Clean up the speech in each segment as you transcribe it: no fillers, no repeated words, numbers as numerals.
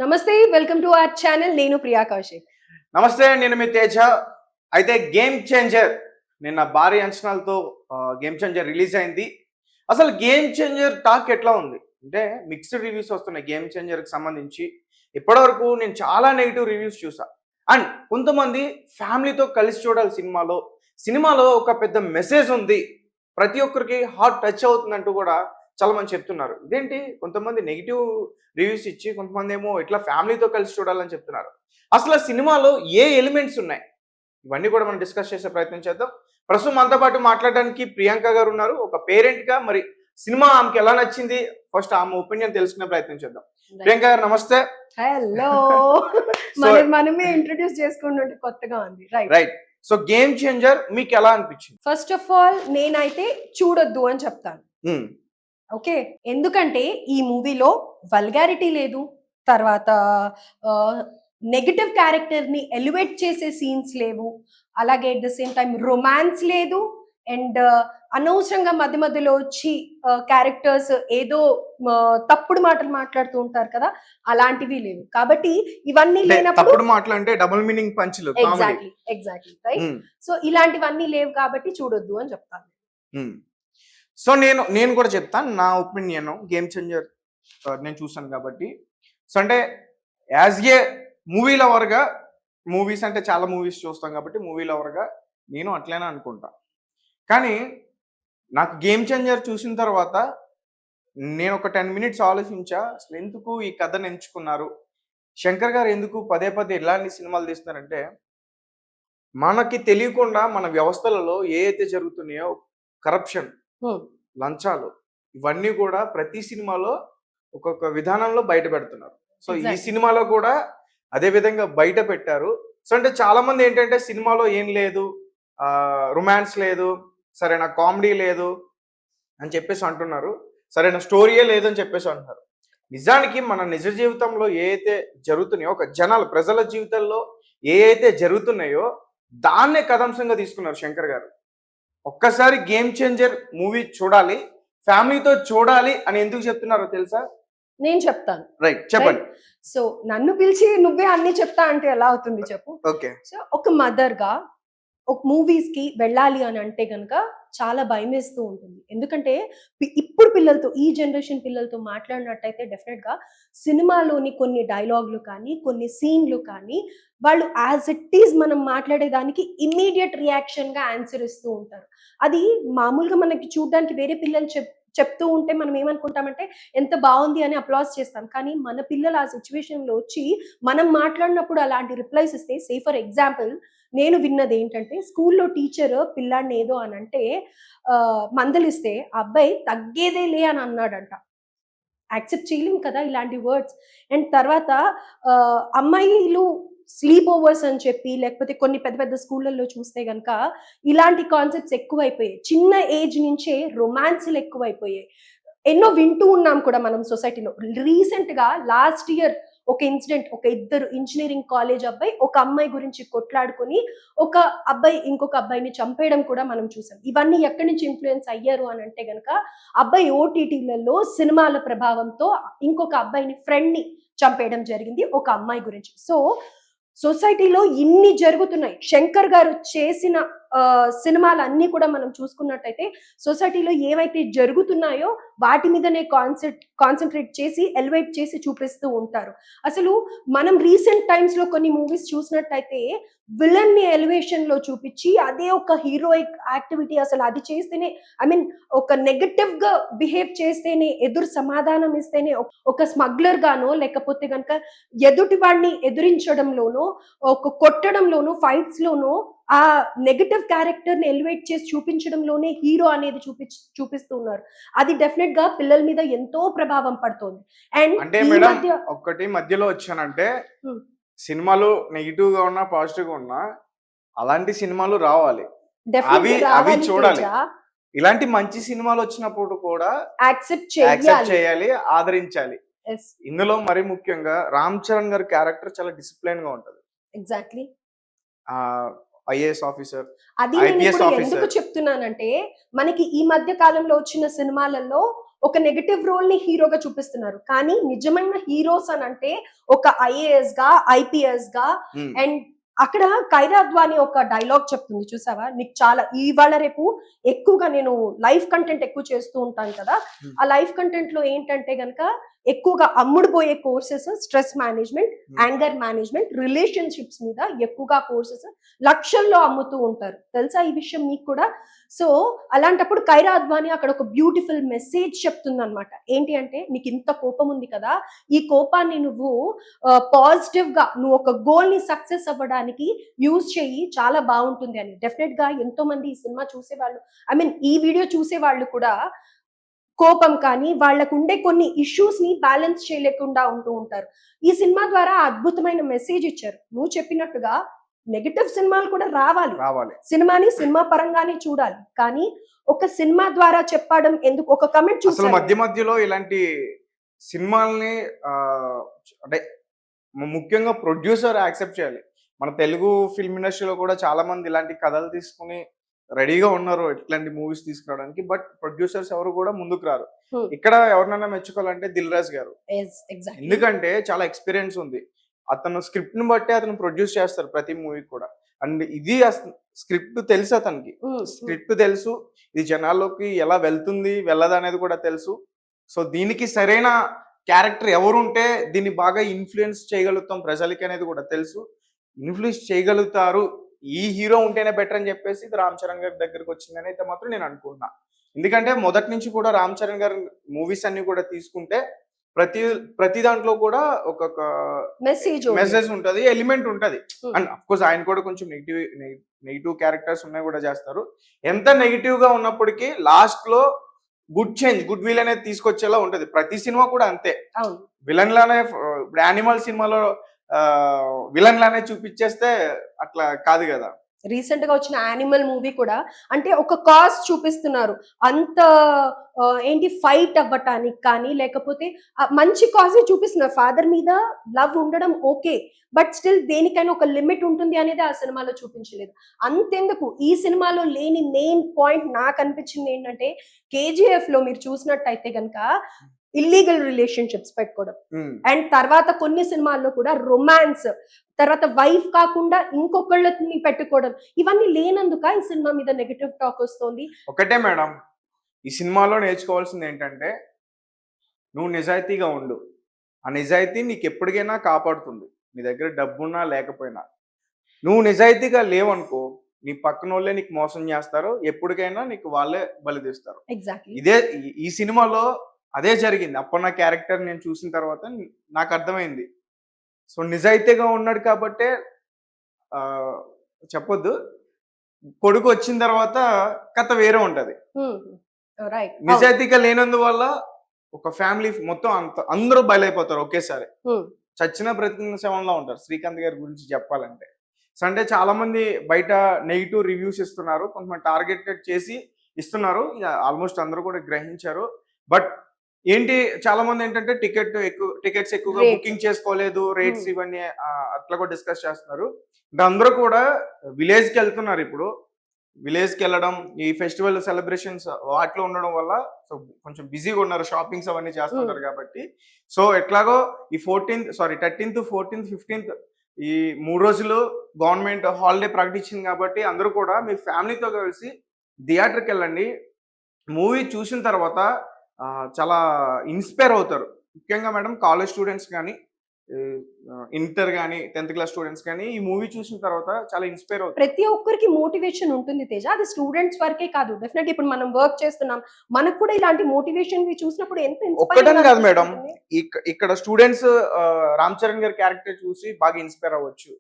నమస్తే welcome to our channel. నేను ప్రియా కౌశిక్. నమస్తే, నేను మీ తేజ. అయితే గేమ్ చేంజర్ నిన్న భారీ అంచనాలతో గేమ్ చేంజర్ రిలీజ్ అయింది. అసలు గేమ్ చేంజర్ టాక్ ఎట్లా ఉంది అంటే మిక్స్డ్ రివ్యూస్ వస్తున్నాయి గేమ్ చేంజర్కి సంబంధించి. ఇప్పటివరకు నేను చాలా నెగిటివ్ రివ్యూస్ చూసా. అండ్ కొంతమంది ఫ్యామిలీతో కలిసి చూడాలి సినిమాలో ఒక పెద్ద మెసేజ్ ఉంది, ప్రతి ఒక్కరికి హార్ట్ టచ్ అవుతుందంటూ కూడా చాలా మంది చెప్తున్నారు. ఇదేంటి కొంతమంది నెగిటివ్ రివ్యూస్ ఇచ్చి కొంతమంది ఏమో ఇట్లా ఫ్యామిలీతో కలిసి చూడాలని చెప్తున్నారు. అసలు సినిమాలో ఏ ఎలిమెంట్స్ ఉన్నాయి, ఇవన్నీ కూడా మనం డిస్కస్ చేసే ప్రయత్నం చేద్దాం. ప్రస్తుతం మనతో పాటు మాట్లాడడానికి ప్రియాంక గారు ఉన్నారు. ఒక పేరెంట్ గా మరి సినిమా ఆమెకి ఎలా నచ్చింది, ఫస్ట్ ఆమె ఒపీనియన్ తెలుసుకునే ప్రయత్నం చేద్దాం. ప్రియాంక గారు నమస్తే. హలో. మనమే ఇంట్రడ్యూస్ చేసుకుంటుంటే కొత్తగా ఉంది. రైట్. సో గేమ్ చేంజర్ మీకు ఎలా అనిపించింది? ఫస్ట్ ఆఫ్ ఆల్ నేనైతే చూడొద్దు అని చెప్తాను. ఓకే, ఎందుకంటే ఈ మూవీలో వల్గారిటీ లేదు, తర్వాత నెగటివ్ క్యారెక్టర్ ని ఎలివేట్ చేసే సీన్స్ లేవు, అలాగే at the same time romance లేదు, అండ్ అనవసరంగా మధ్య మధ్యలో వచ్చి క్యారెక్టర్స్ ఏదో తప్పుడు మాటలు మాట్లాడుతూ ఉంటారు కదా, అలాంటివి లేవు. కాబట్టి ఇవన్నీ లేనప్పుడు అంటే డబుల్ మీనింగ్ పంచ్లు. Exactly right. సో ఇలాంటివన్నీ లేవు కాబట్టి చూడొద్దు అని చెప్తాను. సో నేను కూడా చెప్తాను నా ఒపీనియన్. గేమ్ చేంజర్ నేను చూసాను కాబట్టి. సో అంటే యాజ్ ఏ మూవీ లవర్గా, మూవీస్ అంటే చాలా మూవీస్ చూస్తాం కాబట్టి మూవీ లవర్గా నేను అట్లనే అనుకుంటా. కానీ నాకు గేమ్ చేంజర్ చూసిన తర్వాత నేను ఒక 10 minutes ఆలోచించా, అసలు ఎందుకు ఈ కథను ఎంచుకున్నారు, శంకర్ గారు ఎందుకు పదే పదే ఇలాంటి సినిమాలు తీస్తున్నారంటే, మనకి తెలియకుండా మన వ్యవస్థలలో ఏవైతే జరుగుతున్నాయో కరప్షన్, లంచాలు, ఇవన్నీ కూడా ప్రతి సినిమాలో ఒక్కొక్క విధానంలో బయట పెడుతున్నారు. సో ఈ సినిమాలో కూడా అదే విధంగా బయట పెట్టారు. సో అంటే చాలా మంది ఏంటంటే సినిమాలో ఏం లేదు, రొమాన్స్ లేదు, సరైన కామెడీ లేదు అని చెప్పేసి అంటున్నారు, సరైన స్టోరీయే లేదని చెప్పేసి అంటున్నారు. నిజానికి మన నిజ జీవితంలో ఏవైతే జరుగుతున్నాయో, ఒక ప్రజల జీవితంలో ఏవైతే జరుగుతున్నాయో దాన్నే కథాంశంగా తీసుకున్నారు శంకర్ గారు. ఒక్కసారి గేమ్ చేంజర్ మూవీ చూడాలి, ఫ్యామిలీతో చూడాలి అని ఎందుకు చెప్తున్నారో తెలుసా? నేను చెప్తాను. రైట్, చెప్పండి. సో నన్ను పిలిచి నువ్వే అన్ని చెప్తా అంటే ఎలా అవుతుంది చెప్పు. ఓకే. సో ఒక మదర్ గా ఒక మూవీస్ కి వెళ్ళాలి అని అంటే కనుక చాలా భయం వేస్తూ ఉంటుంది. ఎందుకంటే ఇప్పుడు పిల్లలతో, ఈ జనరేషన్ పిల్లలతో మాట్లాడినట్టయితే డెఫినెట్ గా సినిమాలోని కొన్ని డైలాగులు కానీ, కొన్ని సీన్లు కానీ వాళ్ళు యాజ్ ఇట్ ఈజ్ మనం మాట్లాడేదానికి ఇమ్మీడియట్ రియాక్షన్ గా ఆన్సర్ ఇస్తూ ఉంటారు. అది మామూలుగా మనకి చూడడానికి వేరే పిల్లలు చెప్తూ ఉంటే మనం ఏమనుకుంటామంటే ఎంత బాగుంది అని అప్లాస్ చేస్తాం. కానీ మన పిల్లలు ఆ సిచ్యువేషన్ లో వచ్చి మనం మాట్లాడినప్పుడు అలాంటి రిప్లైస్ ఇస్తే, సే ఫర్ ఎగ్జాంపుల్ నేను విన్నది ఏంటంటే, స్కూల్లో టీచర్ పిల్లాడిని ఏదో అని అంటే మందలిస్తే ఆ అబ్బాయి తగ్గేదే లే అని అన్నాడంట. యాక్సెప్ట్ చేయలేం కదా ఇలాంటి వర్డ్స్. అండ్ తర్వాత అమ్మాయిలు స్లీప్ ఓవర్స్ అని చెప్పి, లేకపోతే కొన్ని పెద్ద పెద్ద స్కూళ్ళల్లో చూస్తే గనక ఇలాంటి కాన్సెప్ట్స్ ఎక్కువైపోయాయి. చిన్న ఏజ్ నుంచే రొమాన్స్లు ఎక్కువైపోయాయి. ఎన్నో వింటూ ఉన్నాం కూడా మనం సొసైటీలో. రీసెంట్ గా లాస్ట్ ఇయర్ ఒక ఇన్సిడెంట్, ఒక ఇద్దరు ఇంజనీరింగ్ కాలేజ్ అబ్బాయి ఒక అమ్మాయి గురించి కొట్లాడుకొని ఒక అబ్బాయి ఇంకొక అబ్బాయిని చంపేయడం కూడా మనం చూసాం. ఇవన్నీ ఎక్కడి నుంచి ఇన్ఫ్లుయెన్స్ అయ్యారు అని అంటే గనక, అబ్బాయి ఓటీటీలలో సినిమాల ప్రభావంతో ఇంకొక అబ్బాయిని, ఫ్రెండ్ ని చంపేయడం జరిగింది ఒక అమ్మాయి గురించి. సో సొసైటీలో ఇన్ని జరుగుతున్నాయి. శంకర్ గారు చేసిన సినిమాలన్నీ కూడా మనం చూసుకున్నట్టయితే సొసైటీలో ఏవైతే జరుగుతున్నాయో వాటి మీదనే కాన్సన్ట్రేట్ చేసి ఎలివేట్ చేసి చూపిస్తూ ఉంటారు. అసలు మనం రీసెంట్ టైమ్స్ లో కొన్ని మూవీస్ చూసినట్టయితే విలన్ ని ఎలివేషన్ లో చూపించి అదే ఒక హీరోయిక్ యాక్టివిటీ, అసలు అది చేస్తేనే, ఐ మీన్ ఒక నెగటివ్ గా బిహేవ్ చేస్తేనే, ఎదురు సమాధానం ఇస్తేనే, ఒక స్మగ్లర్ గానో లేకపోతే కనుక ఎదుటి వాడిని ఎదురించడంలోనో, ఒక కొట్టడంలోనో, ఫైట్స్ లోనో ఆ నెగటివ్ క్యారెక్టర్ ని ఎలివేట్ చేసి చూపించడంలోనే హీరో అనేది చూపిస్తున్నారు. అది డెఫినెట్ గా పిల్లల మీద ఎంతో ప్రభావం పడుతుంది. అండ్ అంటే మేడం ఒక్కటి మధ్యలో వచ్చానంటే, సినిమాలు నెగిటివ్ గా ఉన్నా పాజిటివ్ గా ఉన్నా అలాంటి సినిమాలు రావాలి, అవి చూడాలి. ఇలాంటి మంచి సినిమాలు వచ్చినప్పుడు కూడా యాక్సెప్ట్ చేయాలి, ఆదరించాలి. ఇందులో మరి ముఖ్యంగా రామ్ చరణ్ గారి క్యారెక్టర్ చాలా డిసిప్లైన్ గా ఉంటది. ఎగ్జాక్ట్లీ. ఐఏఎస్ ఆఫీసర్, అది నేను ఎందుకు చెప్తున్నానంటే, మనకి ఈ మధ్య కాలంలో వచ్చిన సినిమాలలో ఒక నెగటివ్ రోల్ ని హీరోగా చూపిస్తున్నారు. కానీ నిజమైన హీరోస్ అని అంటే ఒక ఐఏఎస్ గా, ఐపీఎస్ గా, ఉమ్, అండ్ అక్కడ కైరా అద్వాని ఒక డైలాగ్ చెప్తుంది చూసావా, నీకు చాలా ఇవాళ రేపు ఎక్కువగా నేను లైవ్ కంటెంట్ ఎక్కువ చేస్తూ ఉంటాను కదా, ఆ లైవ్ కంటెంట్ లో ఏంటంటే గనక ఎక్కువగా అమ్ముడుపోయే courses stress management, anger management, relationships మీద ఎక్కువగా కోర్సెస్ లక్షల్లో అమ్ముతూ ఉంటారు. తెలుసా ఈ విషయం మీకు కూడా? సో అలాంటప్పుడు కైరా అద్వాని అక్కడ ఒక బ్యూటిఫుల్ మెసేజ్ చెప్తుంది అనమాట. ఏంటి అంటే, నీకు ఇంత కోపం ఉంది కదా, ఈ కోపాన్ని నువ్వు పాజిటివ్ గా నువ్వు ఒక గోల్ ని సక్సెస్ అవ్వడానికి యూజ్ చెయ్యి, చాలా బాగుంటుంది అని. డెఫినెట్ గా ఎంతో మంది ఈ సినిమా చూసేవాళ్ళు, ఐ మీన్ ఈ వీడియో చూసే వాళ్ళు కూడా కోపం కానీ వాళ్ళకు ఉండే కొన్ని ఇష్యూస్ ని బ్యాలెన్స్ చేయలేకుండా ఉంటూ ఉంటారు. ఈ సినిమా ద్వారా అద్భుతమైన మెసేజ్ ఇచ్చారు. నువ్వు చెప్పినట్టుగా నెగటివ్ సినిమాలు కూడా రావాలి, రావాలి. సినిమాని సినిమా పరంగానే చూడాలి, కానీ ఒక సినిమా ద్వారా చెప్పడం ఎందుకు? ఒక కమెంట్ అసలు చూసాను. మధ్య మధ్యలో ఇలాంటి సినిమాల్ని అంటే ముఖ్యంగా ప్రొడ్యూసర్ యాక్సెప్ట్ చేయాలి. మన తెలుగు ఫిల్మ్ ఇండస్ట్రీలో కూడా చాలా మంది ఇలాంటి కథలు తీసుకుని రెడీగా ఉన్నారు ఇట్లాంటి మూవీస్ తీసుకురావడానికి. బట్ ప్రొడ్యూసర్స్ ఎవరు కూడా ముందుకు రారు. Hmm. ఇక్కడ ఎవరినైనా మెచ్చుకోవాలంటే దిల్ రాజు గారు. Yes, exactly. ఎందుకంటే చాలా ఎక్స్పీరియన్స్ ఉంది. అతను స్క్రిప్ట్ ని బట్టి అతను ప్రొడ్యూస్ చేస్తారు ప్రతి మూవీ కూడా. అండ్ ఇది స్క్రిప్ట్ తెలుసు అతనికి. స్క్రిప్ట్ తెలుసు, ఇది జనాల్లోకి ఎలా వెళ్తుంది వెళ్ళదు అనేది కూడా తెలుసు. సో దీనికి సరైన క్యారెక్టర్ ఎవరుంటే దీన్ని బాగా ఇన్ఫ్లుయెన్స్ చేయగలుగుతాం ప్రజలకి అనేది కూడా తెలుసు. ఇన్ఫ్లుయెన్స్ చేయగలుగుతారు, ఈ హీరో ఉంటేనే బెటర్ అని చెప్పేసి ఇది రామ్ చరణ్ గారి దగ్గరకు వచ్చిందని అయితే మాత్రం నేను అనుకుంటున్నా. ఎందుకంటే మొదటి నుంచి కూడా రామ్ చరణ్ గారి మూవీస్ అన్ని కూడా తీసుకుంటే ప్రతి దాంట్లో కూడా ఒక్కొక్క మెసేజ్ ఉంటది, ఎలిమెంట్ ఉంటది. అండ్ అఫ్ కోర్స్ ఆయన కూడా కొంచెం నెగిటివ్ క్యారెక్టర్స్ ఉన్నాయి కూడా చేస్తారు. ఎంత నెగిటివ్ గా ఉన్నప్పటికీ లాస్ట్ లో గుడ్ విల్ అనేది తీసుకొచ్చేలా ఉంటది. ప్రతి సినిమా కూడా అంతే. విలన్ లానే ఇప్పుడు యానిమల్ సినిమాలో విలన్ లానే చూపించేస్తే అట్లా కాదు కదా. రీసెంట్ గా వచ్చిన యానిమల్ మూవీ కూడా అంటే ఒక కాజ్ చూపిస్తున్నారు, అంత ఏంటి ఫైట్ అవ్వటానికి కానీ లేకపోతే మంచి కాజే చూపిస్తున్నారు. ఫాదర్ మీద లవ్ ఉండడం ఓకే, బట్ స్టిల్ దేనికైనా ఒక లిమిట్ ఉంటుంది అనేది ఆ సినిమాలో చూపించలేదు. అంతెందుకు ఈ సినిమాలో లేని మెయిన్ పాయింట్ నాకు అనిపించింది ఏంటంటే, కేజీఎఫ్ లో మీరు చూసినట్టయితే కనుక ఇల్లీగల్ రిలేషన్షిప్స్ పెట్టుకోవడం, అండ్ తర్వాత కొన్ని సినిమాల్లో కూడా రొమాన్స్, తర్వాత వైఫ్ కాకుండా ఇంకొకళ్ళని పెట్టుకోవడం, ఇవన్నీ లేనందుక ఈ సినిమా మీద నెగటివ్ టాక్ వస్తుంది. ఒకటే మేడం, ఈ సినిమాలో నేర్చుకోవాల్సింది ఏంటంటే, నువ్వు నిజాయితీగా ఉండు, ఆ నిజాయితీ నీకు ఎప్పటికైనా కాపాడుతుంది. నీ దగ్గర డబ్బున్నా లేకపోయినా నువ్వు నిజాయితీగా లేవనుకో, నీ పక్కన వాళ్ళే నీకు మోసం చేస్తారు, ఎప్పటికైనా నీకు వాళ్ళే బలిదిస్తారు. ఎగ్జాక్ట్లీ ఇదే ఈ సినిమాలో అదే జరిగింది. అప్పన్న క్యారెక్టర్ నేను చూసిన తర్వాత నాకు అర్థమైంది. సో నిజాయితీగా ఉన్నాడు కాబట్టే చెప్పొద్దు, కొడుకు వచ్చిన తర్వాత కథ వేరే ఉంటది. నిజాయితీగా లేనందువల్ల ఒక ఫ్యామిలీ మొత్తం అందరూ బయలైపోతారు ఒకేసారి. చచ్చిన బ్రతికిన శవంలా ఉంటారు. శ్రీకాంత్ గారి గురించి చెప్పాలంటే, సో అంటే చాలా మంది బయట నెగిటివ్ రివ్యూస్ ఇస్తున్నారు, కొంతమంది టార్గెటెడ్ చేసి ఇస్తున్నారు. ఆల్మోస్ట్ అందరూ కూడా గ్రహించారు. బట్ ఏంటి, చాలా మంది ఏంటంటే టికెట్స్ ఎక్కువగా బుకింగ్ చేసుకోలేదు, రేట్స్ ఇవన్నీ అట్లా కూడా డిస్కస్ చేస్తున్నారు. అందరూ కూడా విలేజ్ కి వెళ్తున్నారు. ఇప్పుడు విలేజ్ కి వెళ్ళడం, ఈ ఫెస్టివల్ సెలబ్రేషన్స్ వాటిలో ఉండడం వల్ల సో కొంచెం బిజీగా ఉన్నారు, షాపింగ్స్ అవన్నీ చేస్తున్నారు కాబట్టి. సో ఎట్లాగో ఈ 13th 14th 15th ఈ 3 రోజులు గవర్నమెంట్ హాలిడే ప్రకటించింది కాబట్టి అందరూ కూడా మీ ఫ్యామిలీతో కలిసి థియేటర్కి వెళ్ళండి. మూవీ చూసిన తర్వాత చాలా ఇన్స్పైర్ అవుతారు. ముఖ్యంగా మేడం కాలేజ్ స్టూడెంట్స్ కానీ, ఇంటర్ కానీ, 10th క్లాస్ స్టూడెంట్స్ కానీ ఈ మూవీ చూసిన తర్వాత చాలా ఇన్స్పైర్ అవుతారు. ప్రతి ఒక్కరికి మోటివేషన్ ఉంటుంది తేజ, అది స్టూడెంట్స్ వరకే కాదు. డెఫినెట్లీ ఇప్పుడు మనం వర్క్ చేస్తున్నాం, మనకు కూడా ఇలాంటి మోటివేషన్ చూసినప్పుడు ఎంత ఒక్కటని కాదు మేడం, ఇక్కడ స్టూడెంట్స్ రామ్ చరణ్ గారి క్యారెక్టర్ చూసి బాగా ఇన్స్పైర్ అవ్వచ్చు.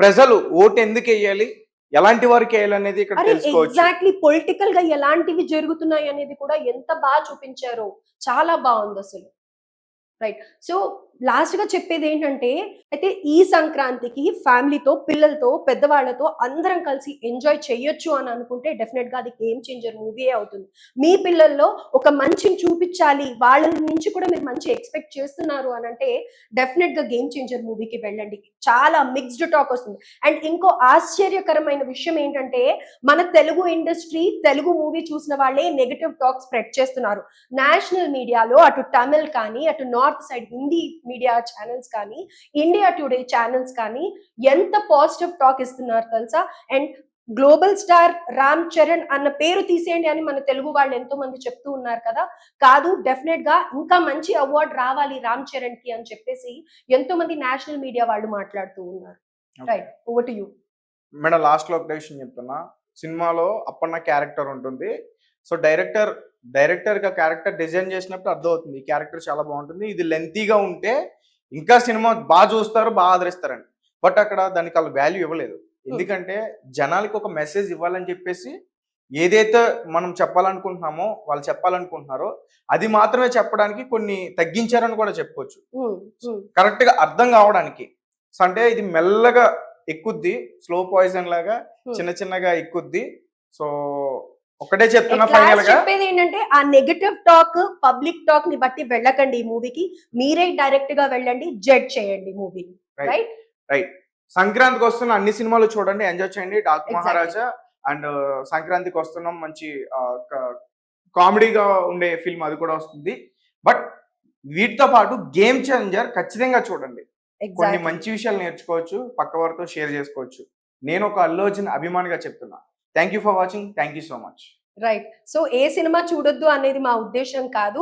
ప్రజలు ఓటు ఎందుకు వేయాలి, ఎలాంటి వారికి వేయాలనేది ఇక్కడ తెలుసుకోవచ్చు. ఎగ్జాక్ట్లీ పొలిటికల్ గా ఎలాంటివి జరుగుతున్నాయి అనేది కూడా ఎంత బాగా చూపించారో, చాలా బాగుంది అసలు. సో లాస్ట్ గా చెప్పేది ఏంటంటే, అయితే ఈ సంక్రాంతికి ఫ్యామిలీతో, పిల్లలతో, పెద్దవాళ్ళతో అందరం కలిసి ఎంజాయ్ చెయ్యొచ్చు అని అనుకుంటే డెఫినెట్ గా అది గేమ్ చేంజర్ మూవీయే అవుతుంది. మీ పిల్లల్లో ఒక మంచిని చూపించాలి, వాళ్ళ నుంచి కూడా మీరు మంచి ఎక్స్పెక్ట్ చేస్తున్నారు అని అంటే డెఫినెట్ గా గేమ్ చేంజర్ మూవీకి వెళ్ళండి. చాలా మిక్స్డ్ టాక్ వస్తుంది. అండ్ ఇంకో ఆశ్చర్యకరమైన విషయం ఏంటంటే, మన తెలుగు ఇండస్ట్రీ, తెలుగు మూవీ చూసిన వాళ్ళే నెగటివ్ టాక్ స్ప్రెడ్ చేస్తున్నారు. నేషనల్ మీడియాలో అటు తమిళ్ కానీ, అటు north side Hindi media channels కానీ, ఇండియా టుడే ఛానల్స్ కానీ ఎంత పాజిటివ్ టాక్ ఇస్తున్నారు తెలుసా? And global star Ram Charan అన్న పేరు తీసేయండి అని మన తెలుగు వాళ్ళు ఎంతో మంది చెప్తూ ఉన్నారు కదా. కాదు, డెఫినెట్ గా ఇంకా మంచి అవార్డు రావాలి రామ్ చరణ్ కి అని చెప్పేసి ఎంతో మంది నేషనల్ మీడియా వాళ్ళు మాట్లాడుతూ ఉన్నారు. Right, over to you. Madam last లో ఒక విషయం చెప్తున్నా. సినిమాలో అప్పన్న క్యారెక్టర్ ఉంటుంది. సో డైరెక్టర్ గా క్యారెక్టర్ డిజైన్ చేసినప్పుడు అర్థమవుతుంది ఈ క్యారెక్టర్ చాలా బాగుంటుంది, ఇది లెంతీగా ఉంటే ఇంకా సినిమా బాగా చూస్తారు, బాగా ఆదరిస్తారని. బట్ అక్కడ దానికి వాళ్ళు వాల్యూ ఇవ్వలేదు. ఎందుకంటే జనాలకి ఒక మెసేజ్ ఇవ్వాలని చెప్పేసి ఏదైతే మనం చెప్పాలనుకుంటున్నామో, వాళ్ళు చెప్పాలనుకుంటున్నారో అది మాత్రమే చెప్పడానికి కొన్ని తగ్గించారని కూడా చెప్పుకోవచ్చు, కరెక్ట్ గా అర్థం కావడానికి. సో అంటే ఇది మెల్లగా ఎక్కుద్ది, స్లో పాయిజన్ లాగా చిన్న చిన్నగా ఎక్కుద్ది. సో ఒకటే చెప్తున్నా ఫైనల్ గా చెప్పేది ఏంటంటే, ఆ నెగటివ్ టాక్, పబ్లిక్ టాక్ ని బట్టి వెళ్ళకండి ఈ మూవీకి. మీరే డైరెక్ట్ గా వెళ్ళండి, జడ్జ్ చేయండి మూవీని. Right right. సంక్రాంతికి వస్తున్న అన్ని సినిమాలు చూడండి, ఎంజాయ్ చేయండి. డాక్ మహారాజా అండ్ సంక్రాంతికి వస్తున్నాం మంచి కామెడీగా ఉండే ఫిల్మ్, అది కూడా వస్తుంది. బట్ వీటితో పాటు గేమ్ చేంజర్ ఖచ్చితంగా చూడండి. కొన్ని మంచి విషయాలు నేర్చుకోవచ్చు, పక్క వారితో షేర్ చేసుకోవచ్చు. నేను ఒక అల్లు అర్జున్ అభిమానిగా చెప్తున్నా. Thank you for watching. Thank you so much. Right. So A cinema చూడొద్దు అనేది మా ఉద్దేశం కాదు.